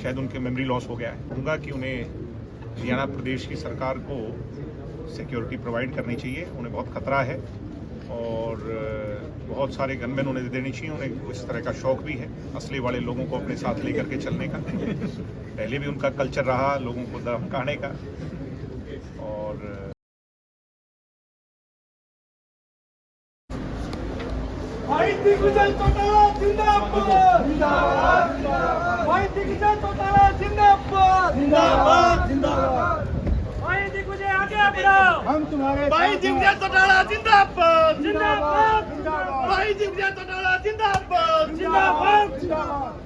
शायद उनके memory loss हो गया है। कहूँगा कि उन्हें हरियाणा प्रदेश की सरकार को सिक्योरिटी प्रोवाइड करनी चाहिए। उन्हें बहुत खतरा है और बहुत सारे गनमैन उन्हें देनी चाहिए। उन्हें इस तरह का शौक भी है असली वाले लोगों को अपने साथ लेकर के चलने का। पहले भी उनका कल्चर रहा लोगों को धमकाने का। और भाई दिग्विजय चौटाला जिंदाबाद जिंदाबाद भाई दिग्विजय चौटाला जिंदाबाद जिंदाबाद जिंदाबाद भाई दिग्विजय आगे बढ़ो हम तुम्हारे भाई दिग्विजय चौटाला जिंदाबाद जिंदाबाद भाई दिग्विजय चौटाला जिंदाबाद जिंदाबाद जिंदाबाद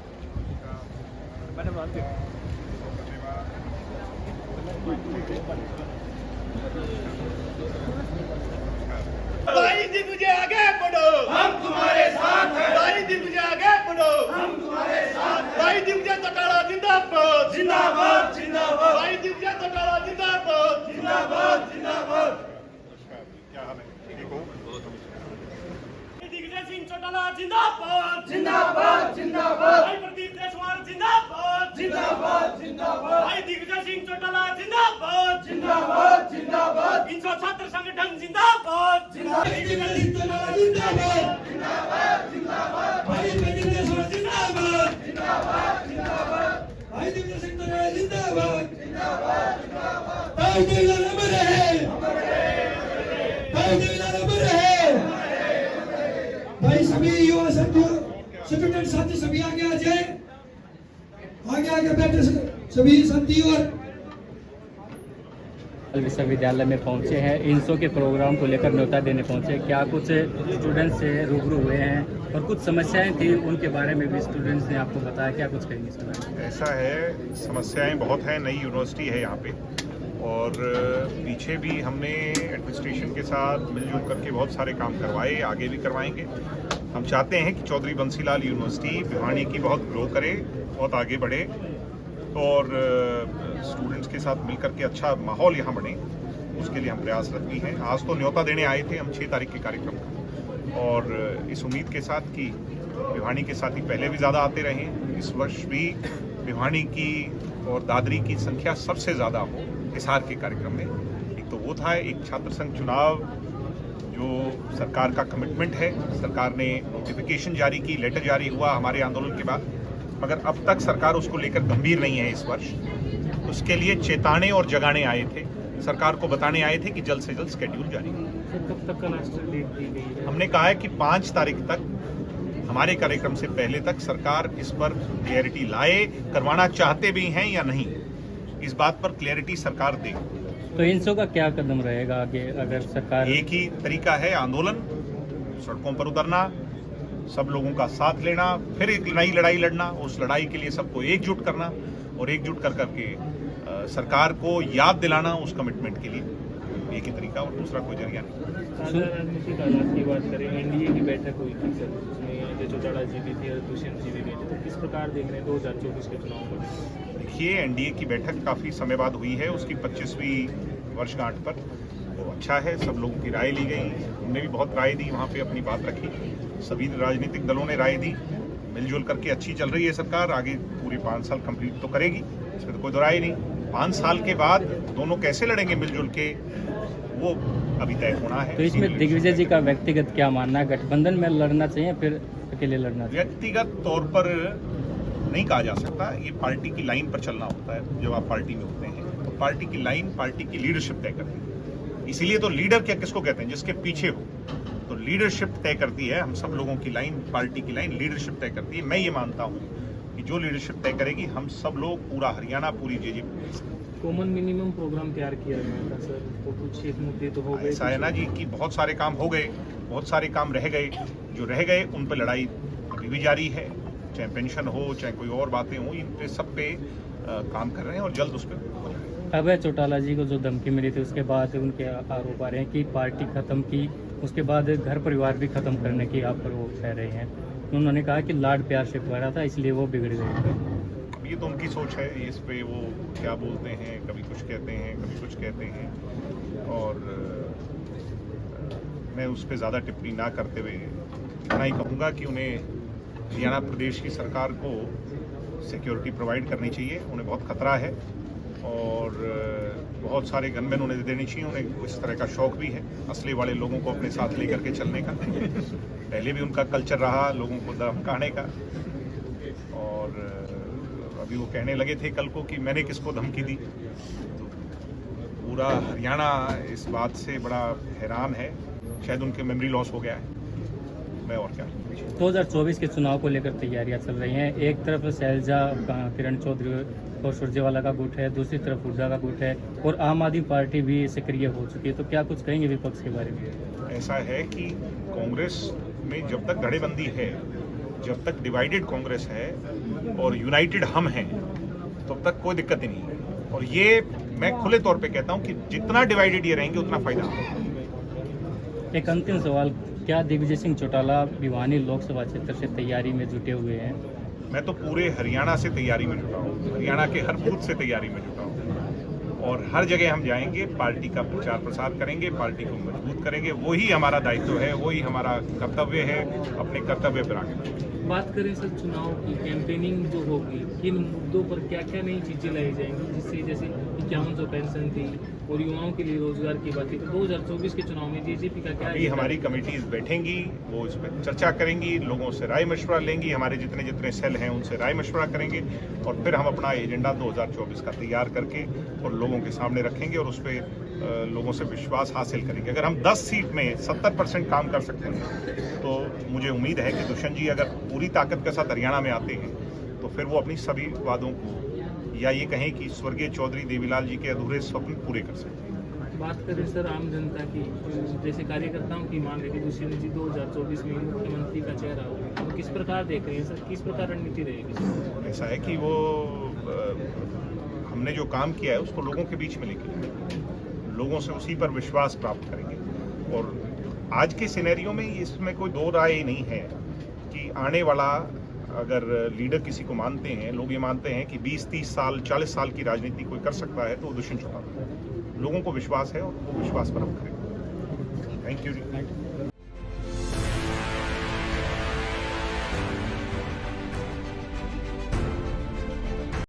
भाई दिग्विजय आगे बढ़ो हम तुम्हारे साथ हैं भाई दिग्विजय आगे बढ़ो हम तुम्हारे साथ हैं भाई दिग्विजय चौटाला जिंदाबाद जिंदाबाद जिंदाबाद भाई दिग्विजय चौटाला जिंदाबाद जिंदाबाद जिंदाबाद क्या हाल है? ठीक हो? दिग्विजय सिंह चौटाला जिंदाबाद जिंदाबाद जिंदाबाद भाई प्रदीप देशवाल जिंदाबाद जिंदाबाद जिंदाबाद भाई दिग्विजय सिंह चौटाला जिंदाबाद जिंदाबाद जिंदाबाद 300 छात्र संगठन जिंदाबाद दिग्विजय सिंह चौटाला जिंदाबाद जिंदाबाद जिंदाबाद भाई प्रदीप देशवाल जिंदाबाद जिंदाबाद जिंदाबाद भाई दिग्विजय सिंह चौटाला जिंदाबाद जिंदाबाद जिंदाबाद भाई दिग्विजय अमर रहे भाई दिग्विजय अमर रहे भाई सभी युवा साथियों स्टूडेंट साथी सभी आगे आ जाए आगे बैठे सभी साथी और विश्वविद्यालय में पहुंचे हैं। INSO के प्रोग्राम को लेकर न्योता देने पहुंचे। क्या कुछ स्टूडेंट्स से रूबरू हुए हैं और कुछ समस्याएं थी उनके बारे में भी स्टूडेंट्स ने आपको बताया, क्या कुछ कहेंगे इसके बारे में? ऐसा है, समस्याएं बहुत हैं। नई यूनिवर्सिटी है यहाँ पे और पीछे भी हमने एडमिनिस्ट्रेशन के साथ मिलजुल करके बहुत सारे काम करवाए, आगे भी करवाएंगे। हम चाहते हैं कि चौधरी बंसीलाल यूनिवर्सिटी भिवानी की बहुत ग्रो करे, बहुत आगे बढ़े और स्टूडेंट्स के साथ मिलकर के अच्छा माहौल यहाँ बने, उसके लिए हम प्रयासरत भी हैं। आज तो न्योता देने आए थे हम 6 तारीख के कार्यक्रम का और इस उम्मीद के साथ कि भिवानी के साथी पहले भी ज़्यादा आते रहे, इस वर्ष भी भिवानी की और दादरी की संख्या सबसे ज़्यादा हो हिसार के कार्यक्रम में। एक तो वो था, एक छात्र संघ चुनाव जो सरकार का कमिटमेंट है। सरकार ने नोटिफिकेशन जारी की, लेटर जारी हुआ हमारे आंदोलन के बाद, मगर अब तक सरकार उसको लेकर गंभीर नहीं है इस वर्ष। उसके लिए चेताने और जगाने आए थे, सरकार को बताने आए थे कि जल्द से जल्द स्केड्यूल जारी हो। कब तक का लास्ट डेट दी गई है? हमने कहा है कि 5 तारीख तक, हमारे कार्यक्रम से पहले तक सरकार इस पर क्लैरिटी लाए। करवाना चाहते भी हैं या नहीं, इस बात पर क्लैरिटी सरकार दे। तो INSO का क्या कदम रहेगा आगे अगर सरकार? एक ही तरीका है, आंदोलन, सड़कों पर उतरना, सब लोगों का साथ लेना, फिर एक नई लड़ाई लड़ना, उस लड़ाई के लिए सबको एकजुट करना और एकजुट कर करके सरकार को याद दिलाना उस कमिटमेंट के लिए। एक ही तरीका और दूसरा कोई जरिया नहीं। राजनीतिक हालात की बात करें, NDA की बैठक हुई थी सर, उसमें चौटाला जी भी थी और दुष्यंत जी भी गए थे, तो किस प्रकार देख रहे हैं 2024 के चुनाव में? देखिए, NDA की बैठक काफ़ी समय बाद हुई है, उसकी 25वीं वर्षगांठ पर। तो अच्छा है, सब लोगों की राय ली गई, हमने भी बहुत राय दी, वहाँ पे अपनी बात रखी, सभी राजनीतिक दलों ने राय दी, मिलजुल करके अच्छी चल रही है सरकार। आगे पूरे 5 साल कंप्लीट तो करेगी, इसमें तो कोई दोराय नहीं। 5 साल के बाद दोनों कैसे लड़ेंगे मिलजुल के, वो अभी तय होना है। तो इसमें दिग्विजय जी का व्यक्तिगत क्या मानना है? गठबंधन में लड़ना चाहिए फिर अकेले लड़ना चाहिए? व्यक्तिगत तौर पर नहीं कहा जा सकता, ये पार्टी की लाइन पर चलना होता है। जब आप पार्टी में होते हैं तो पार्टी की लाइन, पार्टी की लीडरशिप तय करती है। इसीलिए तो लीडर क्या किसको कहते हैं? जिसके पीछे हो। तो लीडरशिप तय करती है, हम सब लोगों की लाइन, पार्टी की लाइन लीडरशिप तय करती है। मैं ये मानता हूँ कि जो लीडरशिप तय करेगी, हम सब लोग, पूरा हरियाणा, पूरी JJP कॉमन मिनिमम प्रोग्राम तैयार किया गया था सर, तो कुछ एक मुद्दे तो हो गए। ऐसा है ना जी कि बहुत सारे काम हो गए, बहुत सारे काम रह गए। जो रह गए उन पर लड़ाई अभी भी जारी है, चाहे पेंशन हो, चाहे कोई और बातें हो, इन पे सब पे काम कर रहे हैं और जल्द उस पर हो जाएगा। अभय चौटाला जी को जो धमकी मिली थी उसके बाद उनके आरोप आ रहे हैं कि पार्टी खत्म की, उसके बाद घर परिवार भी खत्म करने की आप पर वो कह रहे हैं। उन्होंने कहा कि लाड प्यार से पड़ा था इसलिए वो बिगड़ गए। ये तो उनकी सोच है, इस पे वो क्या बोलते हैं, कभी कुछ कहते हैं, कभी कुछ कहते हैं, और मैं उस पर ज़्यादा टिप्पणी ना करते हुए इतना ही कहूँगा कि उन्हें हरियाणा प्रदेश की सरकार को सिक्योरिटी प्रोवाइड करनी चाहिए। उन्हें बहुत खतरा है और बहुत सारे गनमैन उन्हें देनी चाहिए। उन्हें इस तरह का शौक भी है असली वाले लोगों को अपने साथ लेकर के चलने का। पहले भी उनका कल्चर रहा लोगों को धमकाने का, और अभी वो कहने लगे थे कल को कि मैंने किसको धमकी दी। तो पूरा हरियाणा इस बात से बड़ा हैरान है। शायद उनके मेमोरी लॉस हो गया है, मैं और क्या। 2024 के चुनाव को लेकर तैयारियां चल रही हैं। एक तरफ शैलजा किरण चौधरी और सुरजेवाला का गुट है, दूसरी तरफ हुड्डा का गुट है और आम आदमी पार्टी भी सक्रिय हो चुकी है। तो क्या कुछ कहेंगे विपक्ष के बारे में? ऐसा है कि कांग्रेस में जब तक धड़ेबंदी है, जब तक डिवाइडेड कांग्रेस है और यूनाइटेड हम हैं, तब तक कोई दिक्कत ही नहीं है। और ये मैं खुले तौर पे कहता हूं कि जितना डिवाइडेड ये रहेंगे उतना फायदा होगा। एक अंतिम सवाल, क्या दिग्विजय सिंह चौटाला भिवानी लोकसभा क्षेत्र से तैयारी में जुटे हुए हैं? मैं तो पूरे हरियाणा से तैयारी में जुटा हूँ, हरियाणा के हर बूथ से तैयारी में जुटा हूँ और हर जगह हम जाएंगे, पार्टी का प्रचार प्रसार करेंगे, पार्टी को मजबूत करेंगे। वही हमारा दायित्व है, वही हमारा कर्तव्य है, अपने कर्तव्य पर आगे बढ़ेंगे। बात करें सर चुनाव की, कैंपेनिंग जो होगी, किन मुद्दों पर क्या क्या नई चीजें लाई जाएंगी, जिससे जैसे 5100 पेंशन थी और युवाओं के लिए रोजगार की बात थी, तो 2024 के चुनाव में बीजेपी का क्या? अभी हमारी कमेटीज बैठेंगी, वो इस पर चर्चा करेंगी, लोगों से राय मशवरा लेंगी, हमारे जितने जितने सेल हैं उनसे राय मशवरा करेंगे और फिर हम अपना एजेंडा 2024 का तैयार करके और लोगों के सामने रखेंगे और उस पर लोगों से विश्वास हासिल करेंगे। अगर हम 10 सीट में 70% काम कर सकते हैं तो मुझे उम्मीद है कि दुष्यंत जी अगर पूरी ताकत के साथ हरियाणा में आते हैं तो फिर वो अपनी सभी वादों को, या ये कहें कि स्वर्गीय चौधरी देवीलाल जी के अधूरे स्वप्न पूरे कर सकते हैं। बात करें सर आम जनता की, जैसे कार्यकर्ताओं की मांग है कि दुष्यंत जी 2024 में मुख्यमंत्री का चेहरा हो, तो किस प्रकार देख रहे हैं सर, किस प्रकार रणनीति रहेगी? ऐसा है कि वो हमने जो काम किया है उसको लोगों के बीच में लेके लोगों से उसी पर विश्वास प्राप्त करेंगे। और आज के सिनेरियो में इसमें कोई दो राय नहीं है कि आने वाला अगर लीडर किसी को मानते हैं, लोग ये मानते हैं कि 20, 30 साल, 40 साल की राजनीति कोई कर सकता है तो वो दुष्यंत चौटाला। लोगों को विश्वास है और वो विश्वास पर हम करेंगे। Thank you ji.